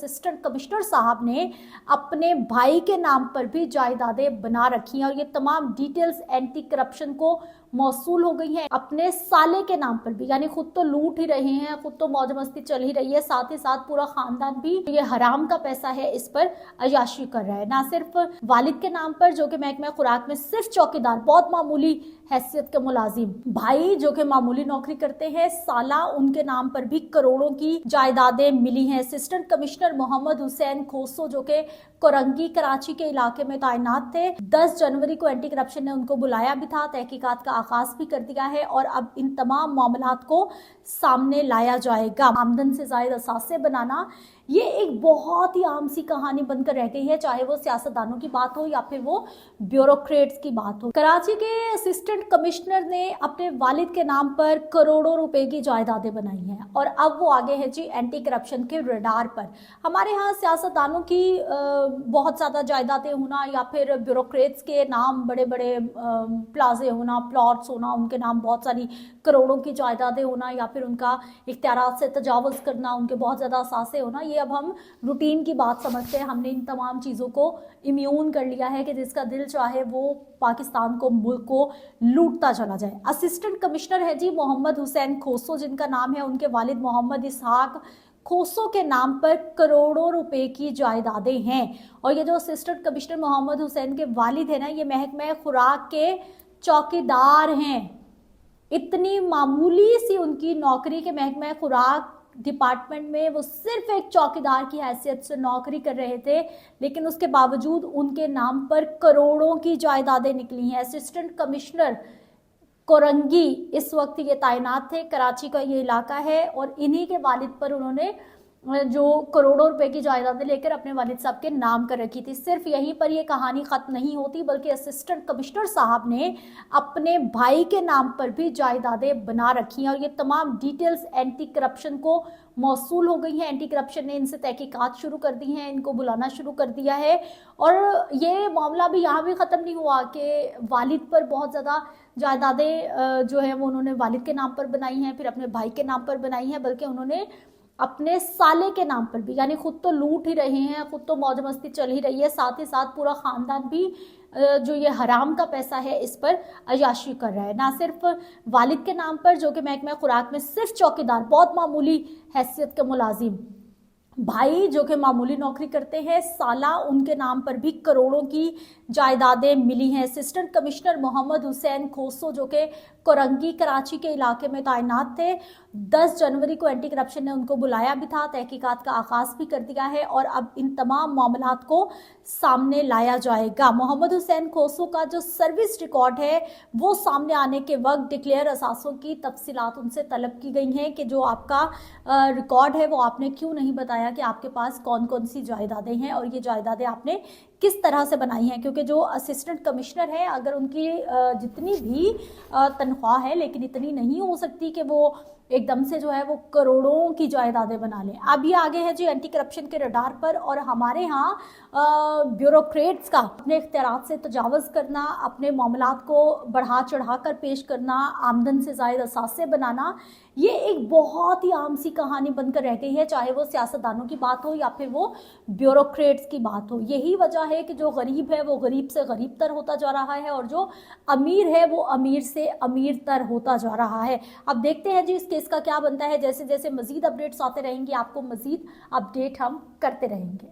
Assistant commissioner साहब ने अपने भाई के नाम पर भी जायदादें बना रखी हैं और ये तमाम डिटेल्स एंटी करप्शन को मौसूल हो गई हैं। अपने साले के नाम पर भी, यानी खुद तो लूट ही रहे हैं, खुद तो मौज मस्ती चल ही रही है, साथ ही साथ पूरा खानदान भी ये हराम का पैसा है इस पर अय्याशी कर रहा है। ना सिर्फ वालिद के नाम पर जो कि महकमा खुराक में सिर्फ चौकीदार, बहुत मामूली हैसियत के मुलाजिम, भाई जो कि मामूली नौकरी करते हैं, साला उनके नाम पर भी करोड़ों की जायदादें मिली हैं। असिस्टेंट कमिश्नर मोहम्मद हुसैन खोसो जो कि कोरंगी कराची के इलाके में तैनात थे, 10 जनवरी को एंटी करप्शन ने उनको बुलाया भी था, तहकीकात का आगाज भी कर दिया है और अब इन तमाम मामलात को सामने लाया जाएगा। आमदन से जायद असासे बनाना ये एक बहुत ही आम सी कहानी बनकर रह गई है, चाहे वो सियासतदानों की बात हो या फिर वो ब्यूरोक्रेट्स की बात हो। कराची के असिस्टेंट कमिश्नर ने अपने वालिद के नाम पर करोड़ों रुपए की जायदादें बनाई हैं और अब वो आगे है जी एंटी करप्शन के रडार पर। हमारे यहाँ सियासतदानों की बहुत ज़्यादा जायदादें होना या फिर ब्यूरोक्रेट्स के नाम बड़े बड़े प्लाजे होना, प्लॉट्स होना, उनके नाम बहुत सारी करोड़ों की जायदादें होना या फिर उनका इख्तियारात से तजावुज़ करना, उनके बहुत ज़्यादा असासे होना, ये अब हम रूटीन की बात समझते हैं। हमने इन तमाम चीज़ों को इम्यून कर लिया है कि जिसका दिल चाहे वो पाकिस्तान को, मुल्क को लूटता चला जाए। असिस्टेंट कमिश्नर है जी मोहम्मद हुसैन खोसो, जिनका नाम है, उनके वालिद मोहम्मद इसहाक खोसो के नाम पर करोड़ों रुपए की जायदादें हैं। और ये जो असिस्टेंट कमिश्नर मोहम्मद हुसैन के वालिद है ना, ये महकमा खुराक के चौकीदार हैं। इतनी मामूली सी उनकी नौकरी के महकमा खुराक डिपार्टमेंट में वो सिर्फ एक चौकीदार की हैसियत से नौकरी कर रहे थे, लेकिन उसके बावजूद उनके नाम पर करोड़ों की जायदादें निकली हैं। असिस्टेंट कमिश्नर कोरंगी इस वक्त ये तैनात थे, कराची का ये इलाका है और इन्हीं के वालिद पर उन्होंने जो करोड़ों रुपए की जायदादें लेकर अपने वालिद साहब के नाम कर रखी थी। सिर्फ यहीं पर ये कहानी खत्म नहीं होती, बल्कि असिस्टेंट कमिश्नर साहब ने अपने भाई के नाम पर भी जायदादें बना रखी हैं और ये तमाम डिटेल्स एंटी करप्शन को मौसूल हो गई हैं। एंटी करप्शन ने इनसे तहकीकात शुरू कर दी हैं, इनको बुलाना शुरू कर दिया है और ये मामला भी यहाँ भी ख़त्म नहीं हुआ कि वालिद पर बहुत ज़्यादा जायदादें जो है वो उन्होंने वालिद के नाम पर बनाई हैं, फिर अपने भाई के नाम पर बनाई हैं, बल्कि उन्होंने अपने साले के नाम पर भी, यानी खुद तो लूट ही रहे हैं, खुद तो मौज मस्ती चल ही रही है, साथ ही साथ पूरा खानदान भी जो ये हराम का पैसा है इस पर अय्याशी कर रहा है। ना सिर्फ वालिद के नाम पर जो कि महकमा खुराक में सिर्फ चौकीदार, बहुत मामूली हैसियत के मुलाजिम, भाई जो कि मामूली नौकरी करते हैं, साला उनके नाम पर भी करोड़ों की जायदादें मिली हैं। असिस्टेंट कमिश्नर मोहम्मद हुसैन खोसो जो कि कोरंगी कराची के इलाके में तैनात थे, 10 जनवरी को एंटी करप्शन ने उनको बुलाया भी था, तहकीकात का आगाज भी कर दिया है और अब इन तमाम मामलात को सामने लाया जाएगा। मोहम्मद हुसैन खोसो का जो सर्विस रिकॉर्ड है वो सामने आने के वक्त डिक्लेयर असासों की तफसीलात उनसे तलब की गई हैं कि जो आपका रिकॉर्ड है वो आपने क्यों नहीं बताया कि आपके पास कौन कौन सी जायदादें हैं और ये जायदादें आपने किस तरह से बनाई हैं। क्योंकि जो असिस्टेंट कमिश्नर है, अगर उनकी जितनी भी तनख्वाह है, लेकिन इतनी नहीं हो सकती कि वो एकदम से जो है वो करोड़ों की जायदादें बना लें। अब ये आगे है जी एंटी करप्शन के रडार पर और हमारे यहाँ ब्यूरोक्रेट्स का अपने इख्तियारात से तजावुज़ करना, अपने मामलात को बढ़ा चढ़ा कर पेश करना, आमदन से जायद असासे बनाना, ये एक बहुत ही आम सी कहानी बनकर रह गई है, चाहे वो सियासतदानों की बात हो या फिर वो ब्यूरोक्रेट्स की बात हो। यही वजह है कि जो गरीब है वो गरीब से गरीब तर होता जा रहा है और जो अमीर है वो अमीर से अमीर तर होता जा रहा है। अब देखते हैं जी इस केस का क्या बनता है। जैसे जैसे मजीद अपडेट्स आते रहेंगे आपको मजीद अपडेट हम करते रहेंगे।